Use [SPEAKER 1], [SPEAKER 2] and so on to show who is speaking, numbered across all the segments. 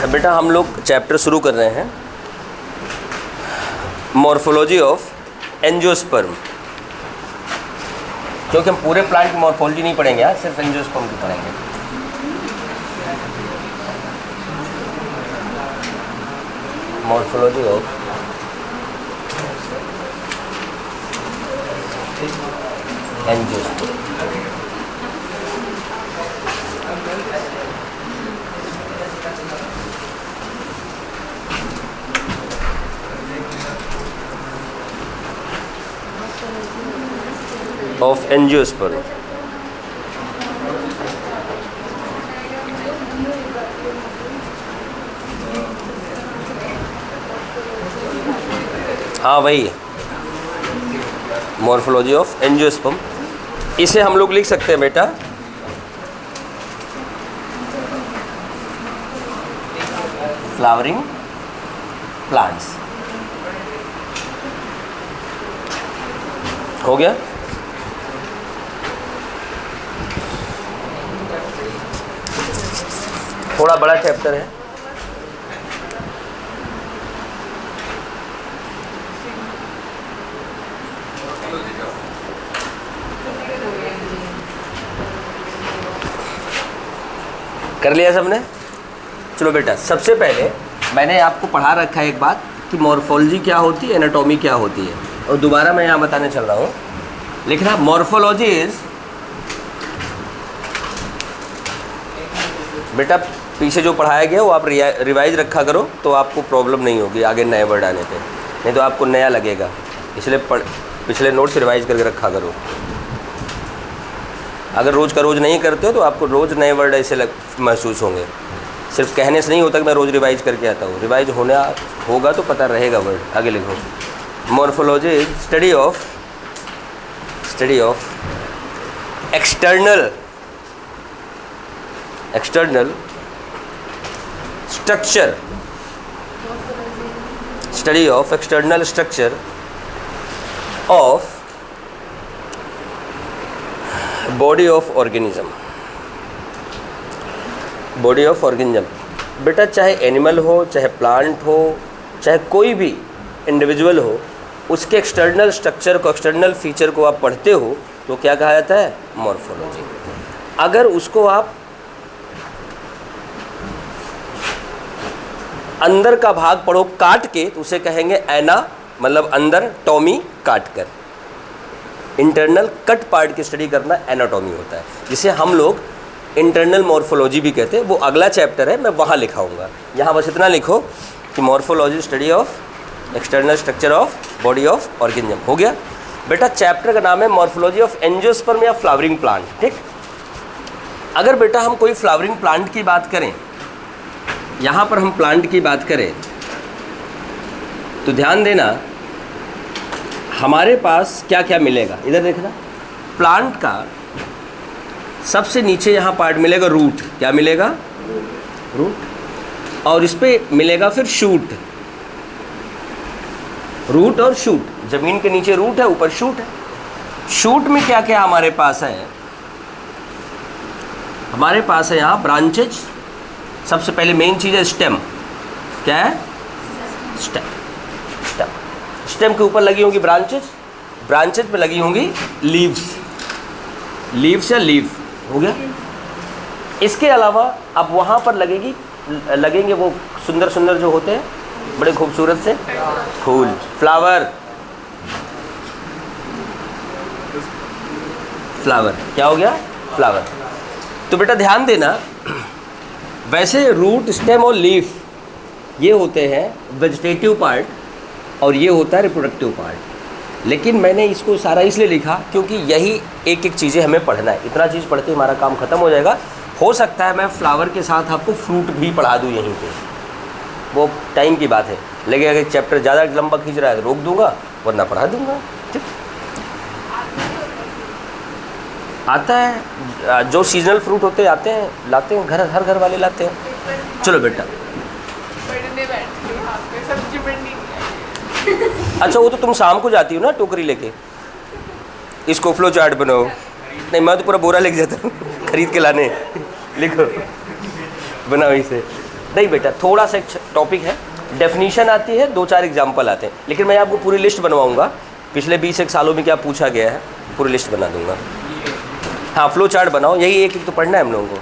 [SPEAKER 1] बेटा हम लोग चैप्टर शुरू कर रहे हैं, मॉर्फोलॉजी ऑफ एंजियोस्पर्म। क्योंकि हम पूरे प्लांट की मॉर्फोलॉजी नहीं पढ़ेंगे यार, सिर्फ एंजियोस्पर्म की पढ़ेंगे। Morphology of angiosperm. Of angiosperm. हाँ वही है, मॉर्फोलॉजी ऑफ एंजियोस्पर्म। इसे हम लोग लिख सकते हैं बेटा फ्लावरिंग प्लांट्स। हो गया? थोड़ा बड़ा चैप्टर है, कर लिया सबने? चलो बेटा, सबसे पहले मैंने आपको पढ़ा रखा है एक बात कि मॉर्फोलॉजी क्या होती है, एनाटॉमी क्या होती है, और दोबारा मैं यहाँ बताने चल रहा हूँ। लिखना मॉर्फोलॉजी इज, बेटा पीछे जो पढ़ाया गया वो आप रिवाइज रखा करो तो आपको प्रॉब्लम नहीं होगी आगे नए वर्ड आने पे, नहीं तो आपको नया लगेगा। इसलिए पिछले नोट्स रिवाइज करके रखा करो। अगर रोज़ का रोज़ नहीं करते हो तो आपको रोज़ नए वर्ड ऐसे महसूस होंगे। सिर्फ कहने से नहीं होता कि मैं रोज़ रिवाइज करके आता हूँ, रिवाइज होगा तो पता रहेगा वर्ड। आगे लिखो, morphology is study of external structure, study of external structure of body of organism. Body of organism बेटा चाहे एनिमल हो, चाहे प्लांट हो, चाहे कोई भी इंडिविजुअल हो, उसके एक्सटर्नल स्ट्रक्चर को, एक्सटर्नल फीचर को आप पढ़ते हो तो क्या कहा जाता है? मॉर्फोलॉजी। अगर उसको आप अंदर का भाग पढ़ो काट के तो उसे कहेंगे एना, मतलब अंदर, टॉमी काट कर। इंटरनल कट पार्ट की स्टडी करना एनाटॉमी होता है, जिसे हम लोग इंटरनल मॉर्फोलॉजी भी कहते हैं। वो अगला चैप्टर है, मैं वहाँ लिखाऊंगा। यहाँ बस इतना लिखो कि morphology study of external structure of body of organism. हो गया बेटा? चैप्टर का नाम है मॉर्फोलॉजी ऑफ एंजियोस्पर्म या फ्लावरिंग प्लांट। ठीक, अगर बेटा हम कोई फ्लावरिंग प्लांट की बात करें, यहाँ पर हम प्लांट की बात करें तो ध्यान देना हमारे पास क्या क्या मिलेगा। इधर देखना, प्लांट का सबसे नीचे यहाँ पार्ट मिलेगा रूट। क्या मिलेगा? रूट। और इस पे मिलेगा फिर शूट। रूट और शूट, जमीन के नीचे रूट है, ऊपर शूट है। शूट में क्या क्या हमारे पास है? हमारे पास है यहाँ ब्रांचेज। सबसे पहले मेन चीज़ है स्टेम। क्या है? स्टेम। स्टेम के ऊपर लगी होंगी ब्रांचेज, ब्रांचेज पे लगी होंगी लीव्स या लीफ। हो गया? इसके अलावा अब वहाँ पर लगेंगे वो सुंदर सुंदर जो होते हैं, बड़े खूबसूरत से फूल, फ्लावर। क्या हो गया? फ्लावर। तो बेटा ध्यान देना, वैसे रूट, स्टेम और लीफ ये होते हैं वेजिटेटिव पार्ट और ये होता है रिप्रोडक्टिव पार्ट। लेकिन मैंने इसको सारा इसलिए लिखा क्योंकि यही एक एक चीज़ें हमें पढ़ना है। इतना चीज़ पढ़ते हमारा काम ख़त्म हो जाएगा। हो सकता है मैं फ्लावर के साथ आपको फ्रूट भी पढ़ा दूँ यहीं पे, वो टाइम की बात है। लेकिन अगर चैप्टर ज़्यादा लंबा खींच रहा है तो रोक दूँगा, वरना पढ़ा दूँगा। ठीक, आता है जो सीजनल फ्रूट होते आते हैं, लाते हैं, हर घर वाले लाते हैं। चलो बेटा, अच्छा वो तो तुम शाम को जाती हो ना टोकरी लेके, इसको फ्लो चार्ट बनाओ। नहीं, मैं तो पूरा बोरा लेके जाता हूँ खरीद के लाने। लिखो, बनाओ इसे। नहीं बेटा, थोड़ा सा एक टॉपिक है, डेफिनीशन आती है, 2-4 एग्जाम्पल आते हैं, लेकिन मैं आपको पूरी लिस्ट बनवाऊंगा, पिछले 20 सालों में क्या पूछा गया है पूरी लिस्ट बना दूंगा। हाँ, फ्लो चार्ट बनाओ, यही एक तो पढ़ना है हम लोगों को।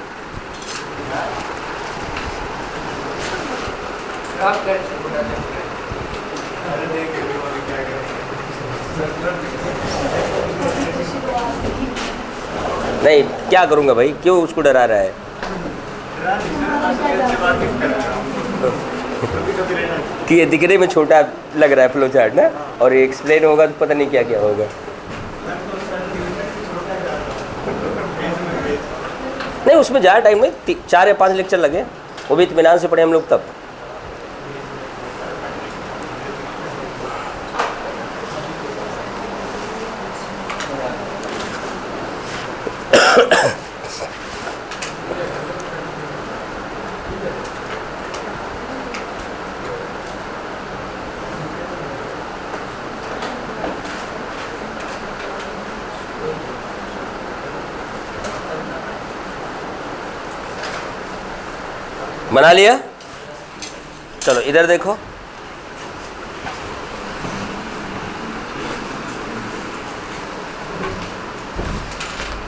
[SPEAKER 1] नहीं, क्या करूँगा भाई, क्यों उसको डरा रहा है? कि ये दिखने में छोटा लग रहा है फ्लो चार्ट ना, और ये एक्सप्लेन होगा तो पता नहीं क्या क्या होगा। नहीं, उसमें ज़्यादा टाइम नहीं, 4 या 5 लेक्चर लगे, वो भी इत्मीनान से पढ़े हम लोग तब। बना लिया? चलो इधर देखो,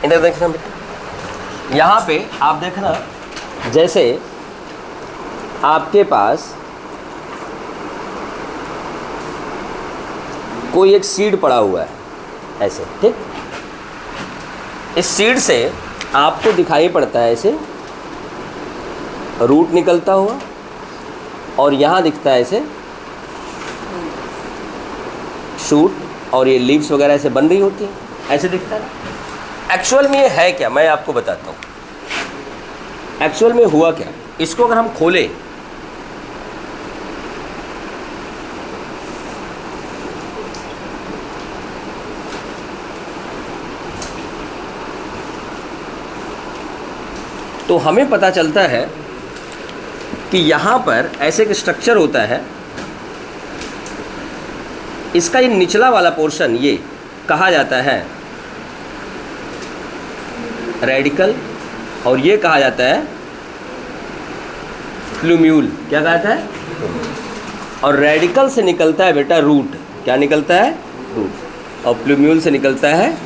[SPEAKER 1] इधर देखना बेटा, यहाँ पे आप देखना, जैसे आपके पास कोई एक सीड पड़ा हुआ है ऐसे, ठीक, इस सीड से आपको दिखाई पड़ता है ऐसे रूट निकलता हुआ, और यहाँ दिखता है ऐसे शूट, और ये लीव्स वगैरह ऐसे बन रही होती हैं, ऐसे दिखता है। एक्चुअल में ये है क्या, मैं आपको बताता हूँ एक्चुअल में हुआ क्या। इसको अगर हम खोलें, तो हमें पता चलता है कि यहाँ पर ऐसे एक स्ट्रक्चर होता है, इसका ये निचला वाला पोर्शन ये कहा जाता है रेडिकल, और ये कहा जाता है प्लूम्यूल। क्या कहा जाता है? और रेडिकल से निकलता है बेटा रूट। क्या निकलता है? रूट। और प्लूम्यूल से निकलता है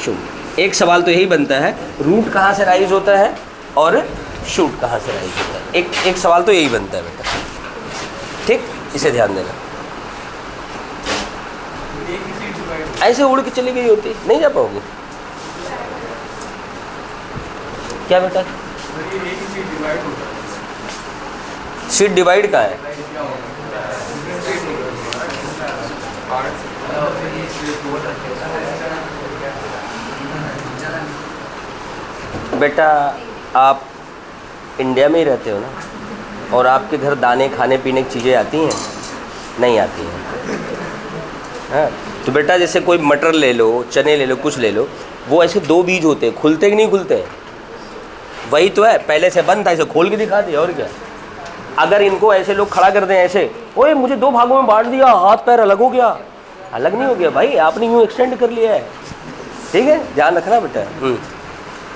[SPEAKER 1] शूट। एक सवाल तो यही बनता है, रूट कहाँ से राइज होता है और शूट कहाँ से राइज होता है। एक सवाल तो यही बनता है बेटा, ठीक, इसे ध्यान देना। ऐसे उड़ के चली गई होती, नहीं जा पाओगे। क्या बेटा? सीट डिवाइड कहाँ है? बेटा आप इंडिया में ही रहते हो ना, और आपके घर दाने खाने पीने की चीज़ें आती हैं? नहीं आती हैं। हाँ, तो बेटा जैसे कोई मटर ले लो, चने ले लो, कुछ ले लो, वो ऐसे 2 बीज होते हैं, खुलते कि नहीं खुलते हैं? वही तो है, पहले से बंद था, इसे खोल के दिखा दिया, और क्या। अगर इनको ऐसे लोग खड़ा कर दें ऐसे, ओए मुझे 2 भागों में बांट दिया, हाथ पैर अलग हो गया, अलग नहीं हो गया भाई, आपने यूँ एक्सटेंड कर लिया है। ठीक है, ध्यान रखना बेटा।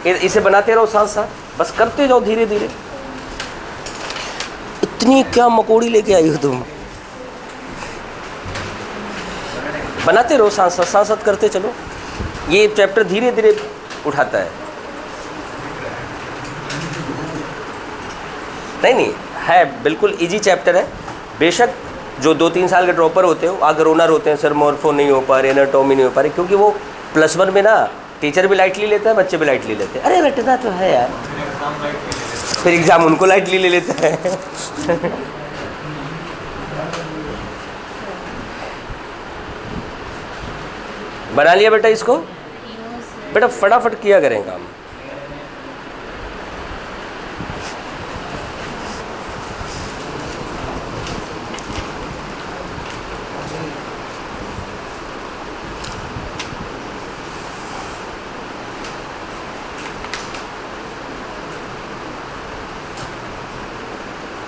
[SPEAKER 1] इसे बनाते रहो साथ साथ, बस करते जाओ धीरे धीरे। इतनी क्या मकोड़ी लेके आई हो तुम? बनाते रहो साथ साथ करते चलो। ये चैप्टर धीरे धीरे उठाता है। नहीं है, बिल्कुल इजी चैप्टर है। बेशक जो 2-3 साल के ड्रॉपर होते हो आगे रोना रोते हैं, सर मॉर्फो नहीं हो पा रहे, एनाटॉमी नहीं हो पा रही, क्योंकि वो +1 में ना टीचर भी लाइटली लेता है, बच्चे भी लाइटली लेते हैं। अरे रटना तो है यार, फिर एग्ज़ाम उनको लाइटली ले लेता है। बना लिया बेटा इसको? बेटा फटाफट किया करें काम।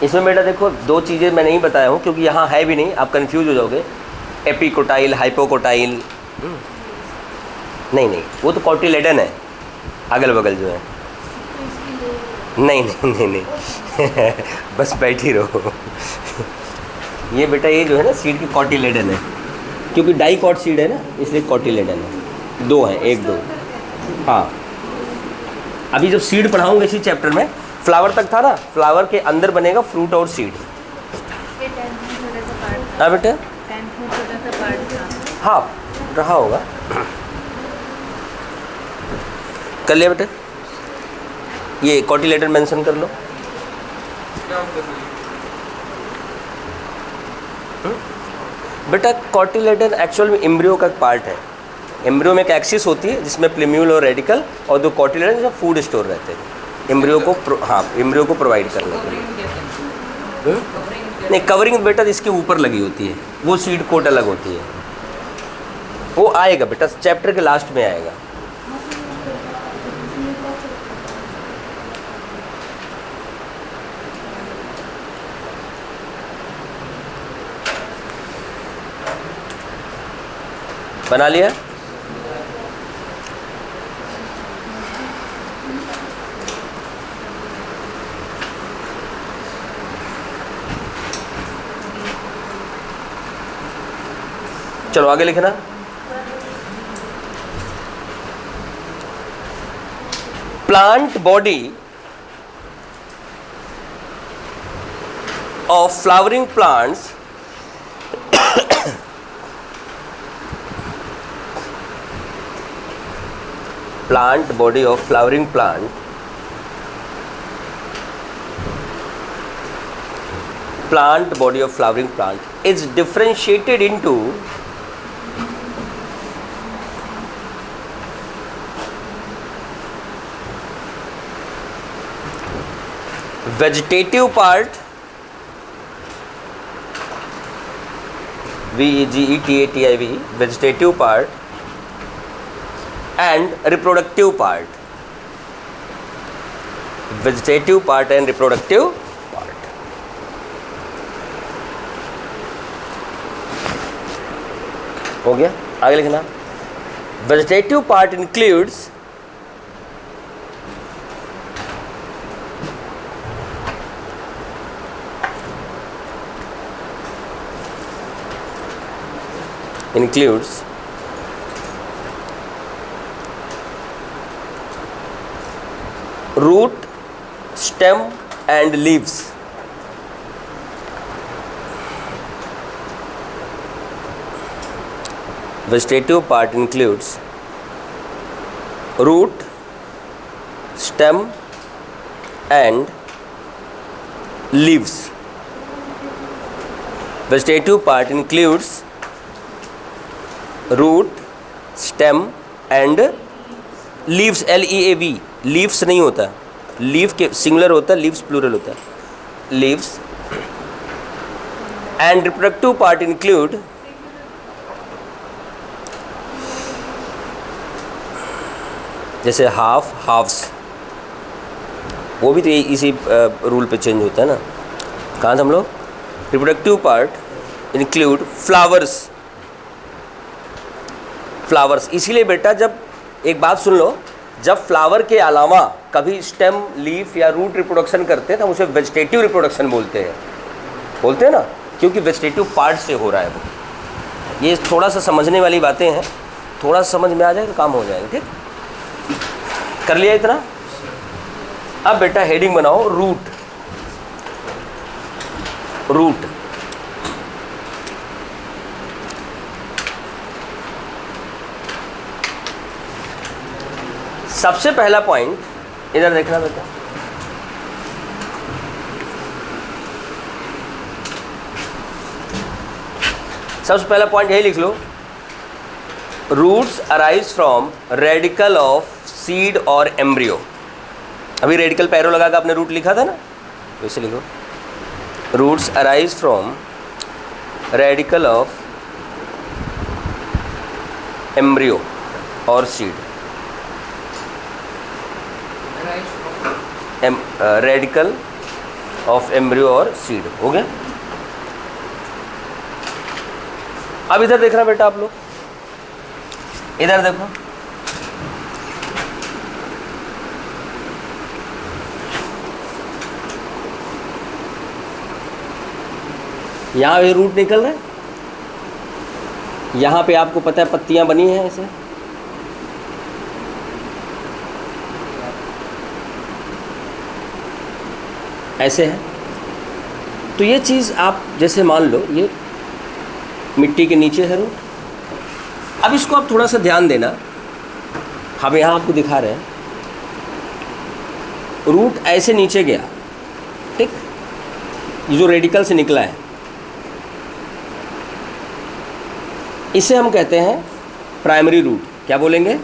[SPEAKER 1] इसमें बेटा देखो 2 चीज़ें मैं नहीं बताया हूँ, क्योंकि यहाँ है भी नहीं, आप कंफ्यूज हो जाओगे। एपिकोटाइल, हाइपोकोटाइल, नहीं वो तो कॉटिलेडन है, अगल बगल जो है। नहीं नहीं नहीं नहीं बस बैठी रहो। ये बेटा ये जो है ना सीड की कॉटिलेडन है, क्योंकि डाइकॉट सीड है ना इसलिए कॉटिलेडन है। दो हैं, एक दो। हाँ, अभी जब सीड पढ़ाऊंगा इसी चैप्टर में, फ्लावर तक था ना, फ्लावर के अंदर बनेगा फ्रूट और सीड। हाँ बेटा, हाँ रहा होगा, कर लिया बेटा। ये कॉटिलेडन मेंशन कर लो। बेटा कॉटिलेडन एक्चुअल में एम्ब्रियो का पार्ट है। एम्ब्रियो में एक एक्सिस होती है जिसमें प्लेम्यूल और रेडिकल और दो कॉटिलेडन जैसे फूड स्टोर रहते हैं एम्ब्रियो को हाँ एम्ब्रियो को प्रोवाइड करने के लिए। नहीं, कवरिंग बेटा इसके ऊपर लगी होती है, वो सीड कोट अलग होती है, वो आएगा बेटा चैप्टर के लास्ट में आएगा। बना लिया? चलो आगे लिखना। Plant body of flowering plants plant body of flowering plant is differentiated into vegetative part VEGETATIV vegetative part and reproductive part, vegetative part and reproductive part। हो गया? आगे लिखना। vegetative part includes root, stem and leaves। Vegetative part includes root, stem and leaves। Vegetative part includes root, stem and leaves, LEAV। Leaves नहीं होता, leave के singular होता है, leaves plural होता है, leaves. And reproductive part include जैसे halves, वो भी तो इसी रूल पे चेंज होता है ना। कहाँ से हम लोग? Reproductive part include flowers. इसीलिए बेटा जब एक बात सुन लो, जब फ्लावर के अलावा कभी स्टेम, लीफ या रूट रिप्रोडक्शन करते हैं तो हम उसे वेजिटेटिव रिप्रोडक्शन बोलते हैं ना, क्योंकि वेजिटेटिव पार्ट से हो रहा है वो। ये थोड़ा सा समझने वाली बातें हैं, थोड़ा सा समझ में आ जाए तो काम हो जाएगा। ठीक, कर लिया इतना? अब बेटा हेडिंग बनाओ रूट। सबसे पहला पॉइंट इधर देखना बेटा, सबसे पहला पॉइंट यही लिख लो, roots arise from radical of seed और एम्ब्रियो। अभी रेडिकल पैरो लगा कर आपने रूट लिखा था ना, वैसे लिखो, roots arise from radical of embryo और सीड। रेडिकल ऑफ एम्ब्रियो और सीड हो गया। अब इधर देखना बेटा, आप लोग इधर देखो, यहाँ भी रूट निकल रहा है, यहाँ पे आपको पता है पत्तियाँ बनी हैं ऐसे, ऐसे है। तो ये चीज़ आप जैसे मान लो ये मिट्टी के नीचे है रूट। अब इसको आप थोड़ा सा ध्यान देना, हम यहाँ आपको दिखा रहे हैं रूट ऐसे नीचे गया, ठीक, ये जो रेडिकल से निकला है इसे हम कहते हैं प्राइमरी रूट। क्या बोलेंगे?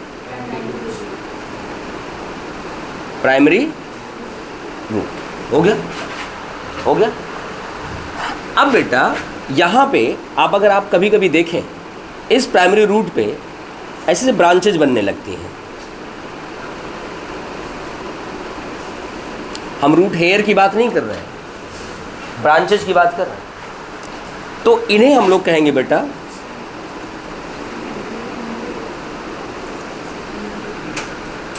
[SPEAKER 1] Primary root. हो गया, हो गया। अब बेटा यहाँ पे आप अगर आप कभी कभी देखें इस प्राइमरी रूट पे ऐसे ब्रांचेज बनने लगती हैं। हम रूट हेयर की बात नहीं कर रहे हैं, ब्रांचेज की बात कर रहे हैं। तो इन्हें हम लोग कहेंगे बेटा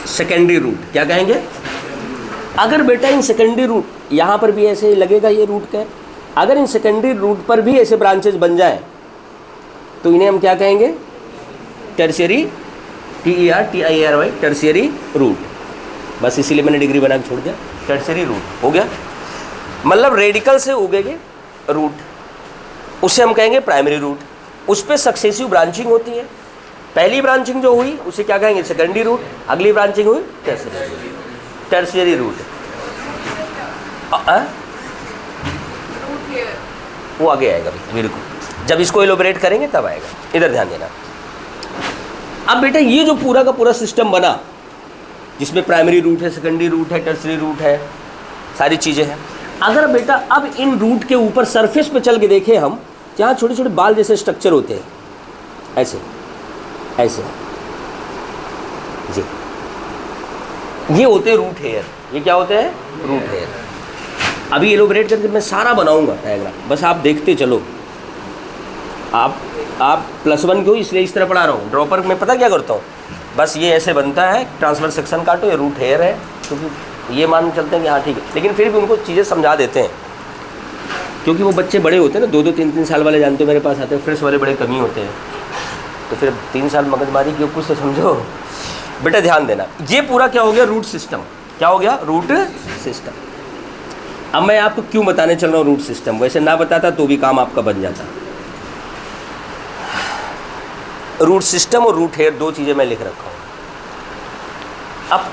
[SPEAKER 1] सेकेंडरी रूट। क्या कहेंगे? अगर बेटा इन सेकेंडरी रूट यहाँ पर भी ऐसे लगेगा ये रूट का, अगर इन सेकेंडरी रूट पर भी ऐसे ब्रांचेज बन जाए तो इन्हें हम क्या कहेंगे? Tertiary, TERTIARY, tertiary root. बस इसीलिए मैंने डिग्री बना के छोड़ दिया, टर्शियरी रूट। हो गया, मतलब रेडिकल से उगेंगे रूट, उसे हम कहेंगे प्राइमरी रूट। उस पर सक्सेसिव ब्रांचिंग होती है। पहली ब्रांचिंग जो हुई उसे क्या कहेंगे? Secondary root. अगली ब्रांचिंग हुई टर्शियरी रूट। वो आगे आएगा अभी, बिल्कुल जब इसको एलोबरेट करेंगे तब आएगा, इधर ध्यान देना। अब बेटा ये जो पूरा का पूरा सिस्टम बना जिसमें प्राइमरी रूट है, सेकेंडरी रूट है, टर्शियरी रूट है, सारी चीज़ें हैं। अगर बेटा अब इन रूट के ऊपर सरफेस पे चल के देखें हम, जहाँ छोटे छोटे बाल जैसे स्ट्रक्चर होते हैं, ऐसे ऐसे जी, ये होते हैं रूट हेयर। ये क्या होते हैं? Root hair. अभी एलोबरेट करके मैं सारा बनाऊंगा डायग्राम, बस आप देखते चलो। आप +1 क्यों इसलिए इस तरह पढ़ा रहा हूँ। ड्रॉपर में पता क्या करता हूँ, बस ये ऐसे बनता है, ट्रांसफर सेक्शन काटो, ये रूट हेयर है, क्योंकि ये मान चलते हैं कि हाँ ठीक है, लेकिन फिर भी उनको चीज़ें समझा देते हैं, क्योंकि वो बच्चे बड़े होते हैं ना, 2-2 3-3 साल वाले जानते हो मेरे पास आते हैं, फ्रेश वाले बड़े कमी होते हैं, तो फिर 3 साल मगजमारी की कुछ तो समझो। बेटा ध्यान देना, ये पूरा क्या हो गया? Root system. क्या हो गया? Root system. अब मैं आपको क्यों बताने चल रहा हूँ रूट सिस्टम, वैसे ना बताता तो भी काम आपका बन जाता। रूट सिस्टम और रूट हेयर दो चीज़ें मैं लिख रखा हूँ। अब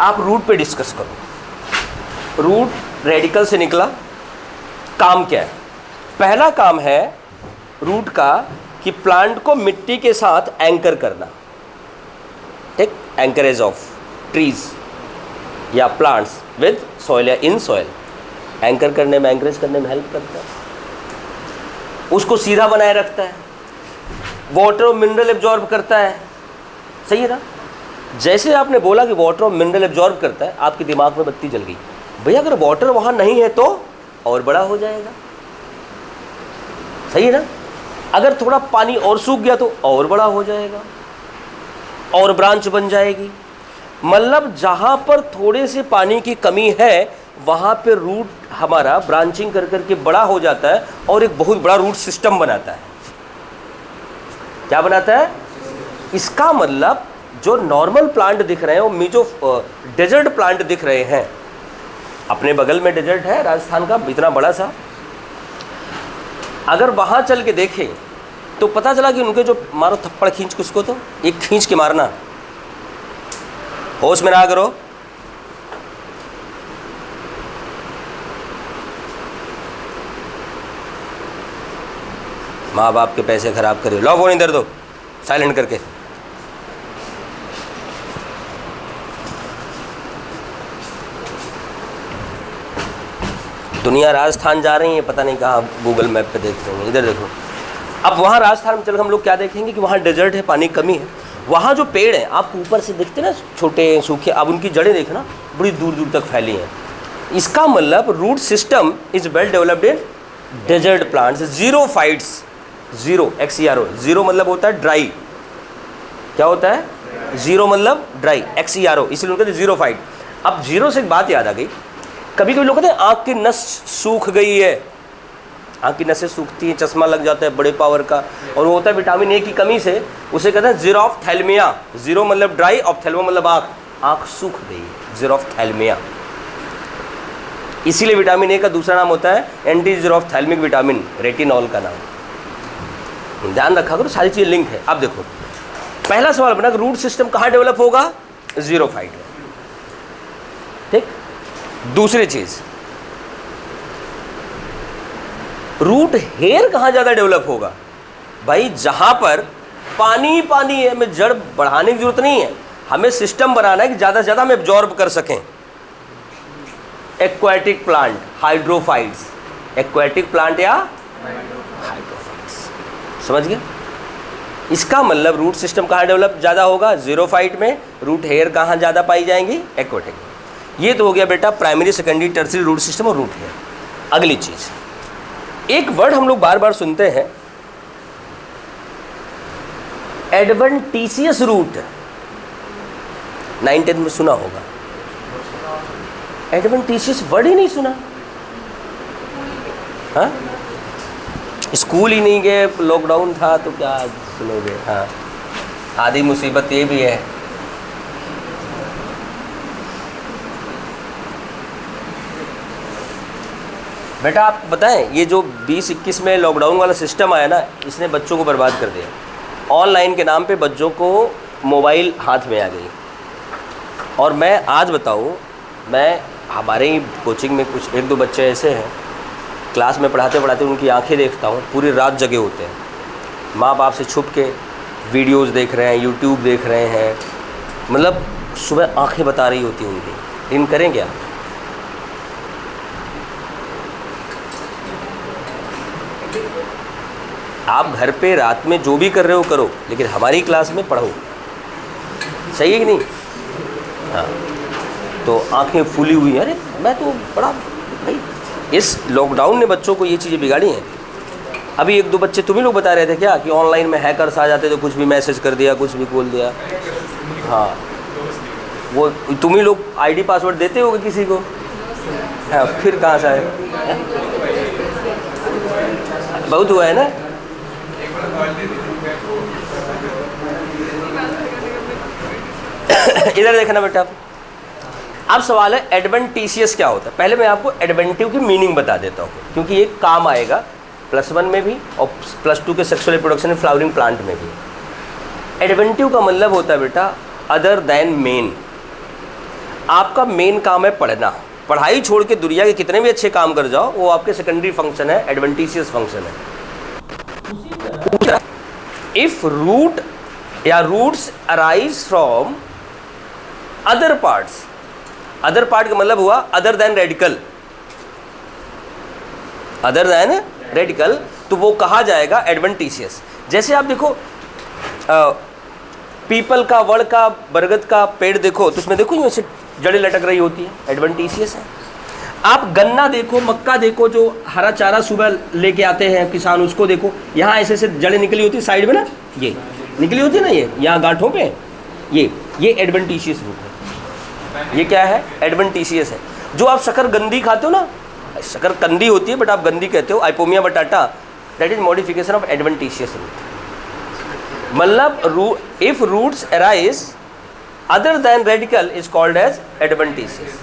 [SPEAKER 1] आप रूट पे डिस्कस करो। रूट रेडिकल से निकला, काम क्या है? पहला काम है रूट का कि प्लांट को मिट्टी के साथ एंकर करना, ठीक, एंकरेज ऑफ ट्रीज या प्लांट्स विद सॉइल या इन सॉइल, एंकर करने में, एंकरेज करने में हेल्प करता है, उसको सीधा बनाए रखता है, वाटर और मिनरल एब्जॉर्ब करता है। सही है ना? जैसे आपने बोला कि वाटर और मिनरल एब्जॉर्ब करता है, आपके दिमाग में बत्ती जल गई, भैया अगर वाटर वहाँ नहीं है तो और बड़ा हो जाएगा। सही है ना? अगर थोड़ा पानी और सूख गया तो और बड़ा हो जाएगा और ब्रांच बन जाएगी। मतलब जहाँ पर थोड़े से पानी की कमी है वहाँ पे रूट हमारा ब्रांचिंग कर करके बड़ा हो जाता है और एक बहुत बड़ा रूट सिस्टम बनाता है। क्या बनाता है? इसका मतलब जो नॉर्मल प्लांट दिख रहे हैं, वो जो डेजर्ट प्लांट दिख रहे हैं, अपने बगल में डेजर्ट है राजस्थान का इतना बड़ा सा, अगर वहाँ चल के देखें तो पता चला कि उनके जो, मारो थप्पड़ खींच के उसको, तो एक खींच के मारना, होश में ना करो। माँ बाप के पैसे खराब करे, लो फोन इधर दो साइलेंट करके। दुनिया राजस्थान जा रही है, पता नहीं कहाँ, गूगल मैप पे देख रहे हैं, इधर देखो। अब वहाँ राजस्थान में चल हम लोग क्या देखेंगे कि वहाँ डेजर्ट है, पानी कमी है, वहाँ जो पेड़ हैं आपको ऊपर से दिखते ना, छोटे सूखे, अब उनकी जड़ें देखना बड़ी दूर दूर तक फैली हैं। इसका मतलब root system is well developed in desert plants. Xerophytes, xero XERO, xero मतलब होता है ड्राई। क्या होता है? जीरो मतलब ड्राई, XERO, इसलिए उनका जीरो फाइट। अब जीरो से एक बात याद आ गई, कभी कभी लोग कहते हैं आँख की नस सूख गई है, आँख की नसें सूखती हैं, चश्मा लग जाता है बड़े पावर का, और वो होता है विटामिन ए की कमी से, उसे कहते हैं ज़ीरोफ्थैल्मिया। ज़ीरो मतलब ड्राई, ऑप्थेल्मो मतलब आँख, आँख सूख गई, ज़ीरोफ्थैल्मिया। इसीलिए विटामिन ए का दूसरा नाम होता है एंटी ज़ीरोफ्थैल्मिक विटामिन, रेटिनॉल का नाम। ध्यान रखा करो, सारी चीज़ लिंक है। अब देखो पहला सवाल बना, रूट सिस्टम कहाँ डेवलप होगा? ज़ीरोफाइट में, ठीक। दूसरी चीज़, रूट हेयर कहाँ ज़्यादा डेवलप होगा? भाई जहाँ पर पानी पानी है, हमें जड़ बढ़ाने की जरूरत नहीं है, हमें सिस्टम बनाना है कि ज़्यादा से ज़्यादा हम एब्जॉर्ब कर सकें। Aquatic plant, hydrophytes, aquatic plant या हाइड्रोफाइट्स, समझ गए? इसका मतलब रूट सिस्टम कहाँ डेवलप ज़्यादा होगा? ज़ीरोफाइट में। रूट हेयर कहाँ ज़्यादा पाई जाएंगी? एक्वाटिक में। ये तो हो गया बेटा primary, secondary, tertiary root system और रूट हेयर। अगली चीज़, एक वर्ड हम लोग बार बार सुनते हैं, एडवेंटिशियस रूट। 9th 10th में सुना होगा, एडवेंटिशियस वर्ड ही नहीं सुना। हाँ, स्कूल ही नहीं गए, लॉकडाउन था तो क्या सुनोगे। हाँ, आधी मुसीबत ये भी है। बेटा आप बताएं, ये जो 20-21 में लॉकडाउन वाला सिस्टम आया ना, इसने बच्चों को बर्बाद कर दिया। ऑनलाइन के नाम पे बच्चों को मोबाइल हाथ में आ गई। और मैं आज बताऊं, मैं हमारे ही कोचिंग में कुछ 1-2 बच्चे ऐसे हैं, क्लास में पढ़ाते पढ़ाते उनकी आंखें देखता हूँ, पूरी रात जगे होते हैं, माँ बाप से छुप के वीडियोस देख रहे हैं, यूट्यूब देख रहे हैं, मतलब सुबह आंखें बता रही होती उनकी, लेकिन करें क्या? आप घर पे रात में जो भी कर रहे हो करो, लेकिन हमारी क्लास में पढ़ो, सही है कि नहीं? हाँ, तो आंखें फूली हुई हैं। अरे मैं तो बड़ा, भाई इस लॉकडाउन ने बच्चों को ये चीज़ें बिगाड़ी हैं। अभी 1-2 बच्चे तुम ही लोग बता रहे थे क्या कि ऑनलाइन में हैकर्स आ जाते तो कुछ भी मैसेज कर दिया, कुछ भी बोल दिया। हाँ, वो तुम ही लोग आईडी पासवर्ड देते होगे किसी को। हाँ, फिर कहाँ से आए? बहुत हुआ है ना। इधर देखना बेटा, अब सवाल है एडवेंटिशियस क्या होता है। पहले मैं आपको एडवेंटिव की मीनिंग बता देता हूँ, क्योंकि ये काम आएगा +1 में भी और +2 के sexual reproduction and flowering plant में भी। एडवेंटिव का मतलब होता है बेटा अदर देन मेन। आपका मेन काम है पढ़ना, पढ़ाई छोड़ के दुनिया के कितने भी अच्छे काम कर जाओ, वो आपके सेकेंडरी फंक्शन है, एडवेंटिशियस फंक्शन है। इफ रूट या roots arise from other parts, other part का मतलब हुआ other than radicle, other than radicle, तो वो कहा जाएगा एडवेंटिशियस। जैसे आप देखो पीपल का, वड़ का, बरगद का पेड़ देखो तो उसमें देखो ऐसे जड़ें लटक रही होती है, एडवेंटिशियस है। आप गन्ना देखो, मक्का देखो, जो हरा चारा सुबह लेके आते हैं किसान, उसको देखो, यहाँ ऐसे ऐसे जड़ें निकली होती है साइड में ना, ये निकली होती है ना, ये यहाँ गांठों पे, ये एडवेंटिशियस रूट है। ये क्या है? एडवेंटिशियस है। जो आप शकरकंदी खाते हो ना, शकरकंदी होती है बट आप गंदी कहते हो, Ipomoea batatas, that is modification of adventitious root. मतलब if roots arise other than radical is called as adventitious.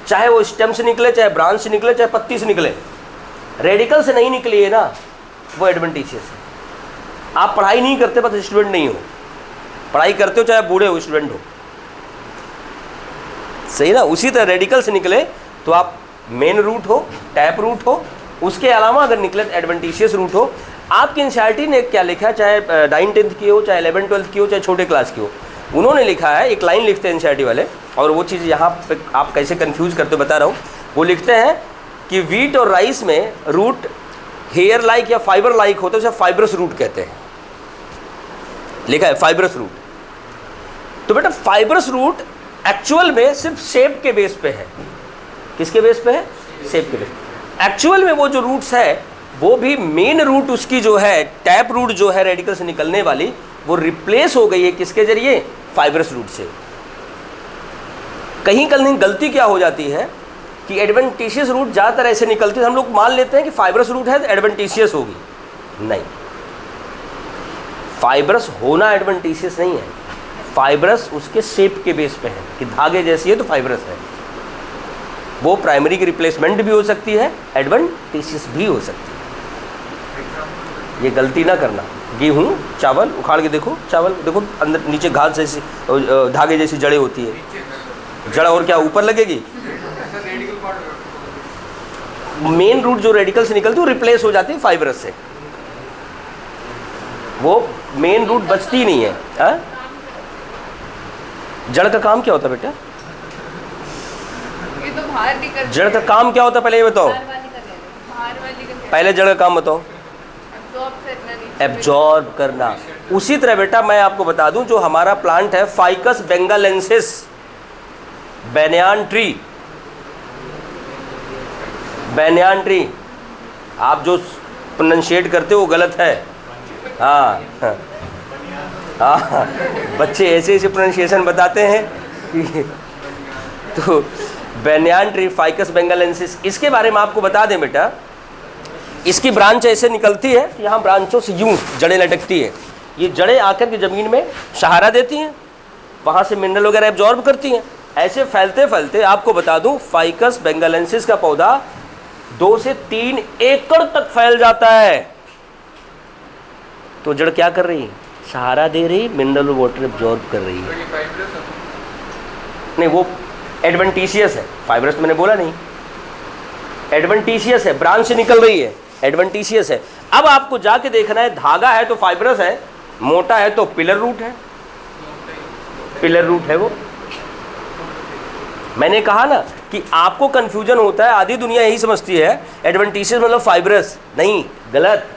[SPEAKER 1] चाहे वो स्टेम से निकले, चाहे ब्रांच से निकले, चाहे पत्ती से निकले, रेडिकल से नहीं निकली है ना, वो एडवेंटिशियस है। आप पढ़ाई नहीं करते, बस स्टूडेंट नहीं हो, पढ़ाई करते हो चाहे बूढ़े हो, स्टूडेंट हो, सही ना। उसी तरह रेडिकल से निकले तो आप मेन रूट हो, टैप रूट हो, उसके अलावा अगर निकले तो एडवेंटिशियस रूट हो। आपकी एनसीईआरटी ने क्या लिखा है, चाहे 9th-10th की हो, चाहे 11th-12th की हो, चाहे छोटे क्लास की हो, उन्होंने लिखा है, एक लाइन लिखते हैं एनसीईआरटी वाले, और वो चीज़ यहाँ पे आप कैसे कंफ्यूज करते हो बता रहा हूँ। वो लिखते हैं कि वीट और राइस में रूट हेयर लाइक या फाइबर लाइक होता है, उसे फाइब्रस रूट कहते हैं, लिखा है फाइब्रस रूट। तो बेटा फाइब्रस रूट एक्चुअल में सिर्फ शेप के बेस पे है। किसके बेस पे है? शेप के बेस। एक्चुअल में वो जो रूट्स है, वो भी मेन रूट उसकी जो है, टैप रूट जो है रेडिकल से निकलने वाली, वो रिप्लेस हो गई है किसके जरिए? फाइब्रस रूट से। कहीं कहीं गलती क्या हो जाती है कि एडवेंटिशियस रूट ज़्यादातर ऐसे निकलती है, हम लोग मान लेते हैं कि फाइब्रस रूट है तो एडवेंटिशियस होगी। नहीं, फाइब्रस होना एडवेंटिशियस नहीं है, फाइब्रस उसके शेप के बेस पे है कि धागे जैसी है तो फाइब्रस है। वो प्राइमरी की रिप्लेसमेंट भी हो सकती है, एडवेंटिशियस भी हो सकती है। ये गलती ना करना। गेहूँ चावल उखाड़ के देखो, चावल देखो अंदर नीचे घास जैसी धागे जैसी जड़ें होती है, जड़ और क्या ऊपर लगेगी। मेन रूट जो रेडिकल से निकलती है वो रिप्लेस हो जाती है फाइब्रस से, वो मेन रूट बचती नहीं है। हा? जड़ का काम क्या होता है बेटा?
[SPEAKER 2] ये तो बाहर निकल,
[SPEAKER 1] जड़ का काम क्या होता है पहले ये बताओ, पहले जड़ का काम बताओ। एब्जॉर्ब करना। उसी तरह बेटा मैं आपको बता दूं, जो हमारा प्लांट है ficus benghalensis, banyan tree, बैनियान tree, आप जो प्रोनाउंशिएट करते हो वो गलत है। हाँ हाँ, बच्चे ऐसे ऐसे प्रोनाउंसिएशन बताते हैं कि तो बैनियान ट्री फाइकस बेंगालेंसिस, इसके बारे में आपको बता दें बेटा, इसकी ब्रांच ऐसे निकलती है, यहाँ ब्रांचों से यूं जड़ें लटकती है, ये जड़ें आकर के ज़मीन में सहारा देती हैं, वहाँ से मिनरल वगैरह एब्जॉर्ब करती हैं। ऐसे फैलते फैलते आपको बता दूं फाइकस बेंगालेंसिस का पौधा 2 से 3 एकड़ तक फैल जाता है। तो जड़ क्या कर रही है? सहारा दे रही, मिनरल वाटर एब्जॉर्ब कर रही है। नहीं, वो एडवेंटिशियस है, फाइब्रस मैंने बोला नहीं, एडवेंटिशियस है, ब्रांच से निकल रही है, एडवेंटिशियस है। अब आपको जाके देखना है, धागा है तो फाइब्रस है, मोटा है तो पिलर रूट है, पिलर रूट है वो। मैंने कहा ना कि आपको कंफ्यूजन होता है, आधी दुनिया यही समझती है एडवेंटिशियस मतलब फाइब्रस, नहीं, गलत।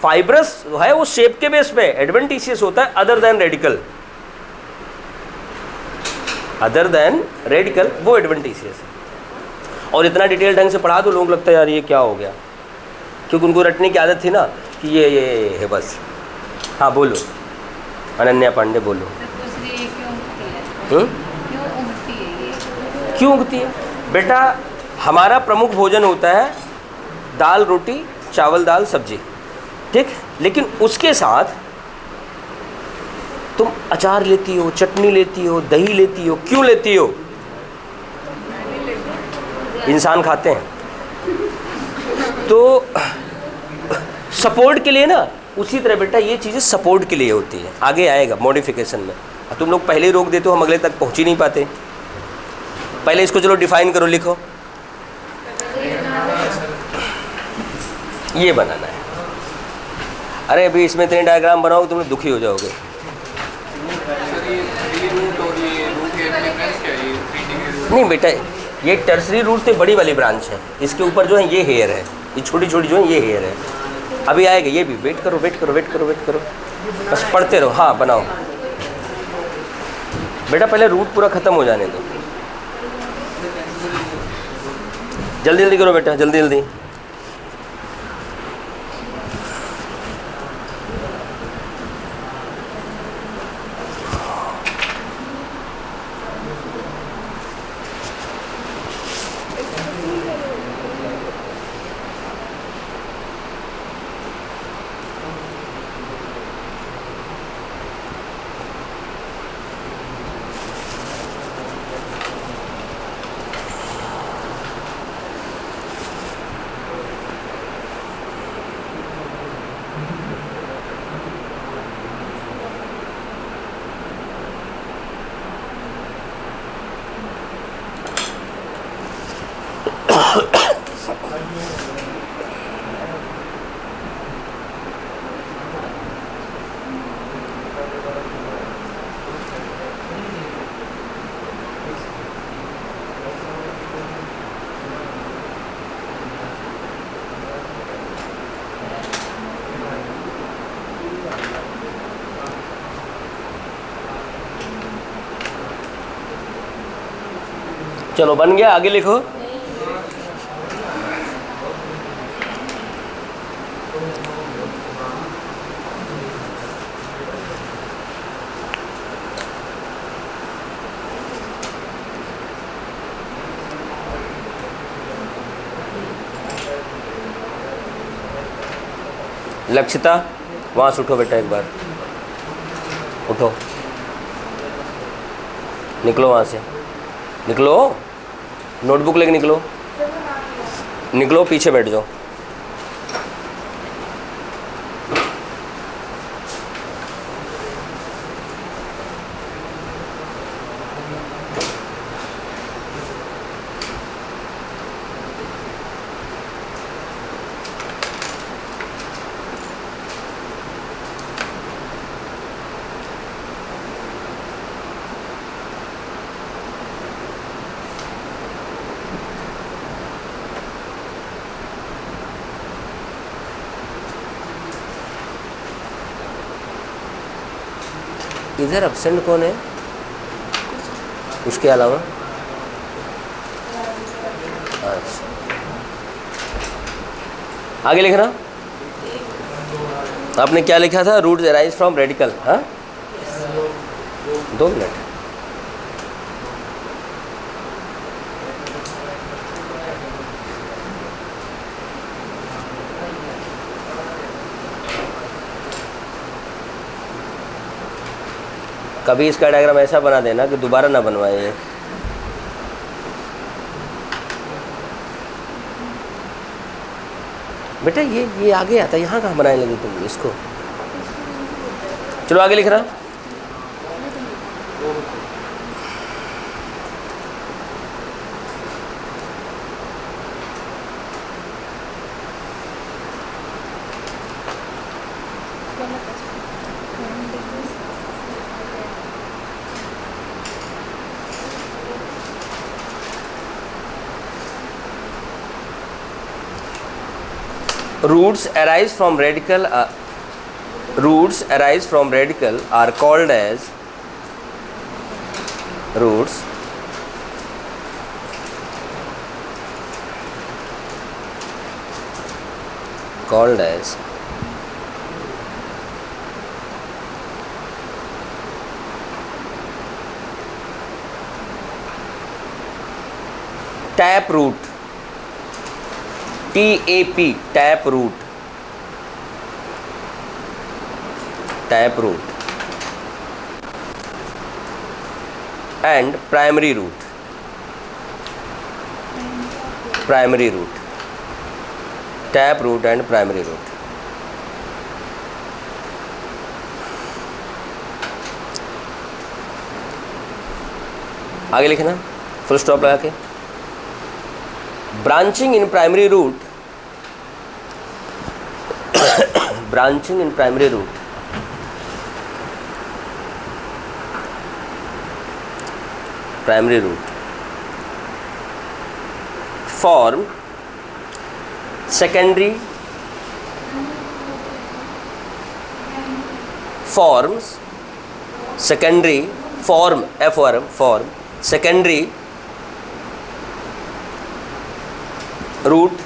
[SPEAKER 1] फाइब्रस है वो शेप के बेस पे, एडवेंटिशियस होता है other than radicle, other than radical वो एडवेंटिशियस है। और इतना डिटेल ढंग से पढ़ा दो, लोग लगता है यार ये क्या हो गया, क्योंकि उनको रटने की आदत थी ना कि ये है बस। हाँ बोलो अनन्या पांडे, बोलो। क्यों उगती है बेटा? हमारा प्रमुख भोजन होता है दाल रोटी चावल दाल सब्जी, ठीक, लेकिन उसके साथ तुम अचार लेती हो, चटनी लेती हो, दही लेती हो, क्यों लेती हो? इंसान खाते हैं तो सपोर्ट के लिए ना, उसी तरह बेटा ये चीज़ें सपोर्ट के लिए होती है, आगे आएगा मॉडिफिकेशन में। तुम लोग पहले ही रोक देते हो, हम अगले तक पहुंच ही नहीं पाते। पहले इसको चलो डिफाइन करो, लिखो। ये बनाना है। अरे अभी इसमें इतने डायग्राम बनाओगे तुम लोग दुखी हो जाओगे। नहीं बेटा, ये टर्सरी रूट से बड़ी वाली ब्रांच है, इसके ऊपर जो है ये हेयर है, ये छोटी छोटी जो है ये हेयर है, अभी आएगा ये भी। वेट करो वेट करो वेट करो वेट करो, बस पढ़ते रहो। हाँ बनाओ बेटा, पहले रूट पूरा ख़त्म हो जाने दो, जल्दी जल्दी करो बेटा, जल्दी जल्दी। चलो बन गया, आगे लिखो। लक्षिता वहाँ से उठो बेटा, एक बार उठो, निकलो वहाँ से, निकलो, नोटबुक लेके निकलो, निकलो, पीछे बैठ जाओ। इधर एब्सेंट कौन है उसके अलावा? अच्छा, आगे लिखना। आपने क्या लिखा था? Roots arise from radicle. हाँ, 2 मिनट। कभी इसका डायग्राम ऐसा बना देना कि दोबारा ना बनवाए ये। बेटा ये आगे आता है, यहाँ कहाँ बनाने लगी तुम इसको? चलो आगे लिख रहा। Roots arise from radical are called as roots called as tap root, TAP, tap root, tap root, and primary root, primary root, tap root and primary root. आगे लिखना फुल स्टॉप लगा के। Branching in primary root, branching in primary root, primary root form secondary forms secondary form FORM form secondary root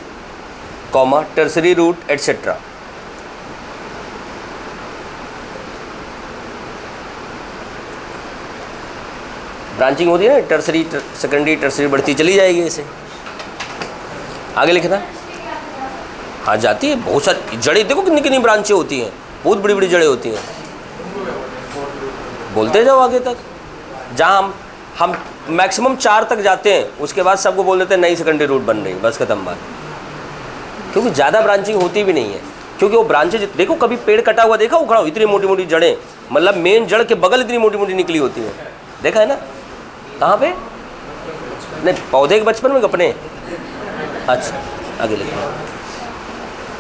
[SPEAKER 1] comma tertiary root etc. Branching होती है ना, tertiary secondary tertiary बढ़ती चली जाएगी ऐसे। आगे लिखना। हाँ जाती है, बहुत सारी जड़ें देखो कितनी कितनी ब्रांचें होती हैं, बहुत बड़ी बड़ी जड़ें होती हैं। बोलते जाओ आगे तक, जहाँ हम मैक्सिमम 4 तक जाते हैं, उसके बाद सबको बोल देते हैं नई सेकेंडरी रूट बन रही, बस खत्म बात। क्योंकि ज़्यादा ब्रांचिंग होती भी नहीं है, क्योंकि वो ब्रांचेज देखो, कभी पेड़ कटा हुआ देखा उखड़ा, इतनी मोटी मोटी जड़ें, मतलब मेन जड़ के बगल इतनी मोटी मोटी निकली होती है, देखा है ना? कहाँ पे? नहीं, पौधे के बचपन में अपने। अच्छा आगे लिखो।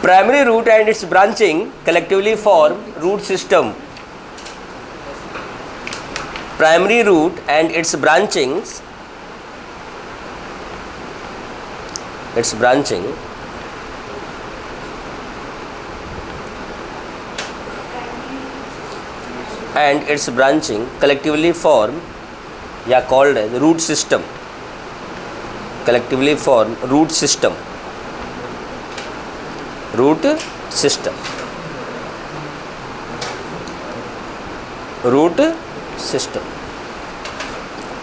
[SPEAKER 1] Primary root and its branching collectively form root system. Primary root and its branching collectively form या called as root system, collectively form root system root system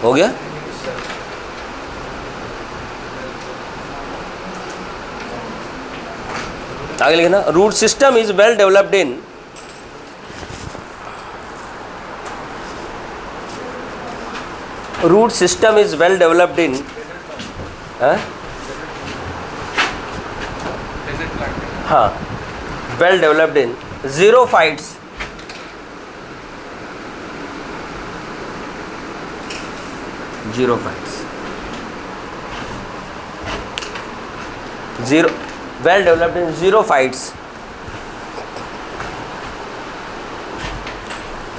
[SPEAKER 1] हो गया। आगे लिखना, root system is well developed in, root system is well developed in, हाँ, well developed in xerophytes, well developed in xerophytes,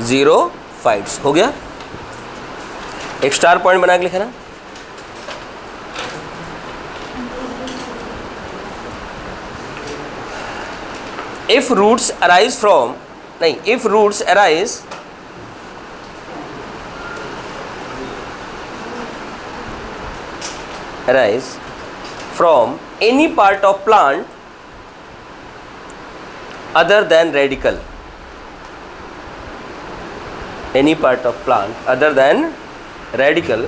[SPEAKER 1] xerophytes हो गया। एक star point बना के लिखा ना, if roots arise from, नहीं, if roots arise from any part of plant other than radicle, any part of plant other than radicle,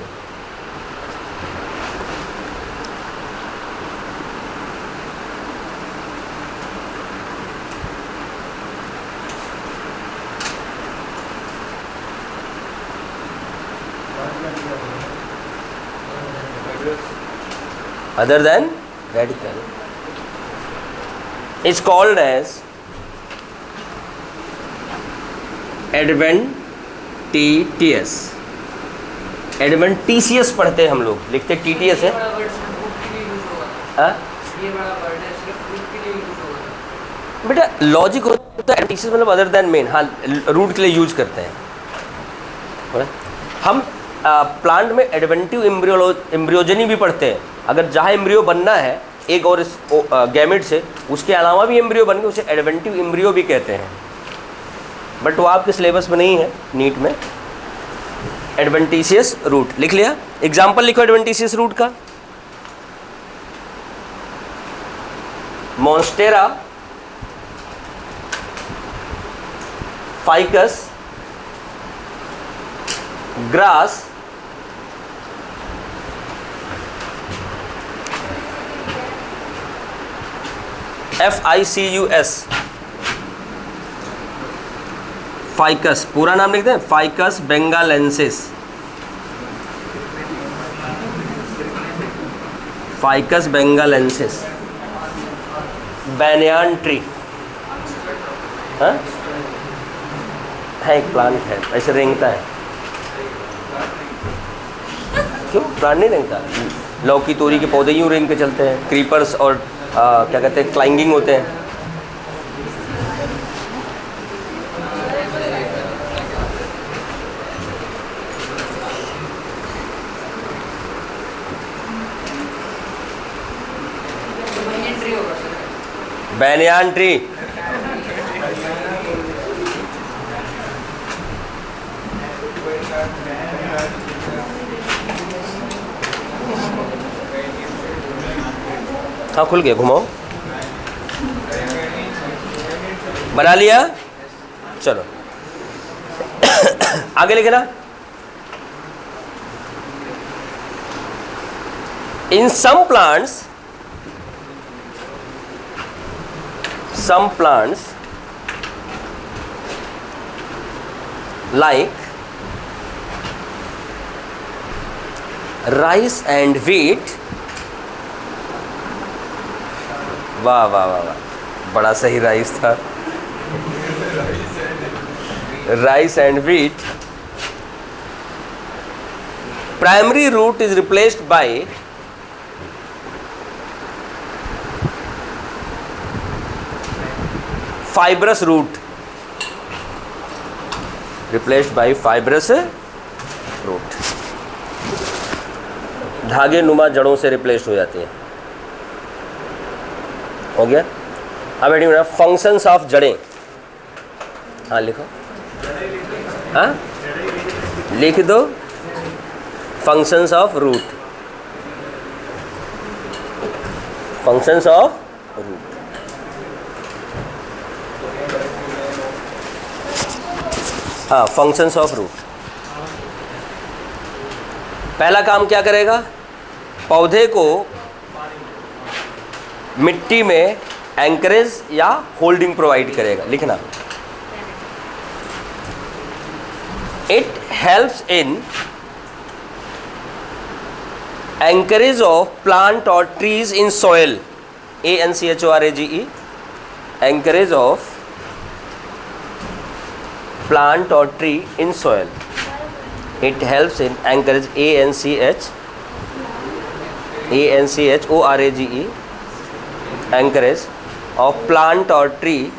[SPEAKER 1] other than radical is called as adventitious, adventitious पढ़ते हैं हम लोग, लिखते TTS है। हाँ बेटा, logic होता है एडवेंटिशियस मतलब अदर देन मेन, हाँ रूट के लिए यूज करते हैं हम। प्लांट में एडवेंटिव एम्ब्रियोजनी भी पढ़ते हैं, अगर जहाँ एम्ब्रियो बनना है एक और गैमेट से, उसके अलावा भी एम्ब्रियो बन गए, उसे एडवेंटिव एम्ब्रियो भी कहते हैं, बट वो आपके सिलेबस में नहीं है नीट में। एडवेंटिशियस रूट लिख लिया, एग्जाम्पल लिखो एडवेंटिशियस रूट का, Monstera, Ficus, grass, FICUS, Ficus, पूरा नाम लिखते हैं, Ficus benghalensis, Ficus benghalensis, banyan tree, हाँ है एक प्लांट है, ऐसे रेंगता है, क्यों प्लांट नहीं रेंगता? लौकी तोरी के पौधे यूँ रेंग के चलते हैं, क्रीपर्स और क्या कहते हैं क्लाइंगिंग होते हैं। बैनियान ट्री, हाँ खुल गया, घुमाओ, बना लिया, चलो आगे लिखे ना, इन some plants like rice and wheat, वाह वाह वाह वाह, बड़ा सही राइस था, rice and wheat, primary root is replaced by fibrous root, replaced by fibrous root, धागे नुमा जड़ों से रिप्लेस हो जाती है। हो गया। अब बेटी फंक्शंस ऑफ जड़ें, हाँ लिखो, हाँ लिख दो, functions of root, functions of root, हाँ फंक्शंस ऑफ रूट। पहला काम क्या करेगा, पौधे को मिट्टी में एंकरेज या होल्डिंग प्रोवाइड करेगा, लिखना। It helps in anchorage of plant और trees in soil, ANCHORAGE, anchorage of plant और tree in soil. It helps in anchorage, ANCHORAGE, anchorage of plant और tree,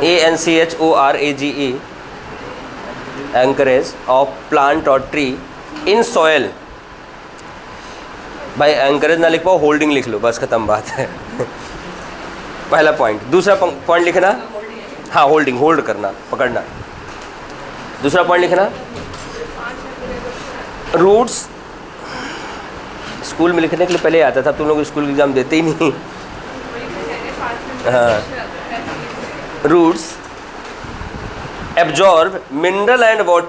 [SPEAKER 1] ANCHORAGE, anchorage of plant और tree in soil. भाई anchorage ना लिख पाओ, holding लिख लो, बस खत्म बात है। पहला पॉइंट। दूसरा पॉइंट लिखना, हाँ होल्डिंग, होल्ड करना, पकड़ना। दूसरा पॉइंट लिखना, रूट्स। स्कूल में लिखने के लिए पहले आता था, तुम लोग स्कूल एग्जाम देते ही नहीं। हाँ, roots absorb mineral and water